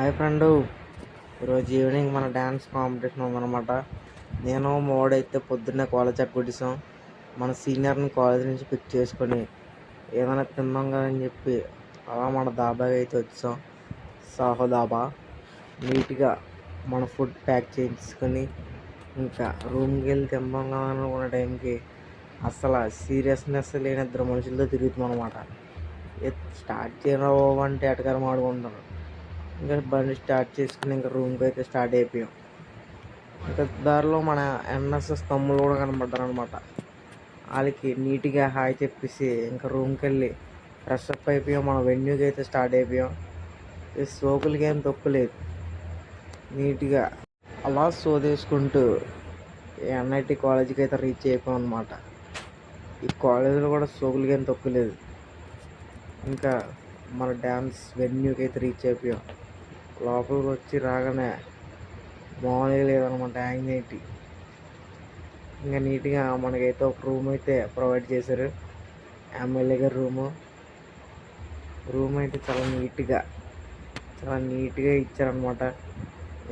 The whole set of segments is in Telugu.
హాయ్ ఫ్రెండు, ఈరోజు ఈవినింగ్ మన డ్యాన్స్ కాంపిటీషన్ ఉందన్నమాట. నేను మోడైతే పొద్దున్నే కాలేజ్ ఎగ్గొట్టేసాం. మన సీనియర్ని కాలేజ్ నుంచి పిక్ చేసుకొని ఏదైనా తిందాం కదని చెప్పి అలా మన దాబాకి అయితే వచ్చాం. సాహో దాబా. నీట్గా మన ఫుడ్ ప్యాక్ చేసుకొని ఇంకా రూమ్కి వెళ్ళి తిందాం కదా అనుకున్న టైంకి అసలు సీరియస్నెస్ లేని ఇద్దరు మనుషులతో తిరుగుతున్నాం అనమాట. స్టార్ట్ చేయడం అంటే ఎటకారం ఆడుకుంటారు. ఇంకా బండి స్టార్ట్ చేసుకుని ఇంకా రూమ్కి అయితే స్టార్ట్ అయిపోయాం. ఇంకా దారిలో మన ఎన్ఎస్ఎస్ తమ్ముళ్ళు కూడా కనబడ్డారు అనమాట. వాళ్ళకి నీట్గా హాయ్ చెప్పేసి ఇంకా రూమ్కి వెళ్ళి ఫ్రెష్ అప్ అయిపోయాం. మన వెన్యూకి అయితే స్టార్ట్ అయిపోయాం. ఈ సోకులకి ఏం తొక్కులేదు. నీట్గా అలా సోదేసుకుంటూ ఎన్ఐటి కాలేజీకి అయితే రీచ్ అయిపోయాం అనమాట. ఈ కాలేజీలో కూడా సోకులకి ఏం తొక్కులేదు. ఇంకా మన డ్యాన్స్ వెన్యూకి అయితే రీచ్ అయిపోయాం. లోపలికి వచ్చి రాగానే మామూలుగా లేదనమాట యాంగ్జైటీ. ఇంకా నీట్గా మనకైతే ఒక రూమ్ అయితే ప్రొవైడ్ చేశారు. ఎమ్మెల్యే గారి రూమ్ అయితే చాలా నీట్గా ఇచ్చారనమాట.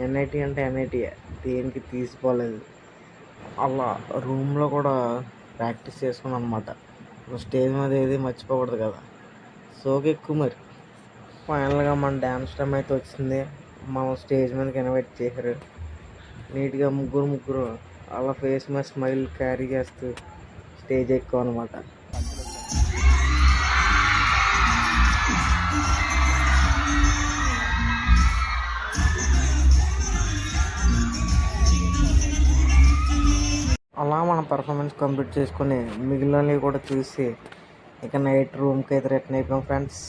ఎన్ఐటి అంటే ఎన్ఐటి, దేనికి తీసిపోలేదు. అలా రూమ్లో కూడా ప్రాక్టీస్ చేసుకున్నాను అనమాట. స్టేజ్ మీద ఏది మర్చిపోకూడదు కదా, సోకు ఎక్కువ మరి. ఫైనల్గా మన డ్యాన్స్ టైం అయితే వచ్చింది. మనం స్టేజ్ మీదకి ఇన్వైట్ చేశారు. నీట్గా ముగ్గురు అలా ఫేస్ మీద స్మైల్ క్యారీ చేస్తూ స్టేజ్ ఎక్కువ అనమాట. అలా మన పర్ఫార్మెన్స్ కంప్లీట్ చేసుకొని మిగిలినవి కూడా చూసి ఇక నైట్ రూమ్కి అయితే రిటర్న్ అయిపోయాం ఫ్రెండ్స్.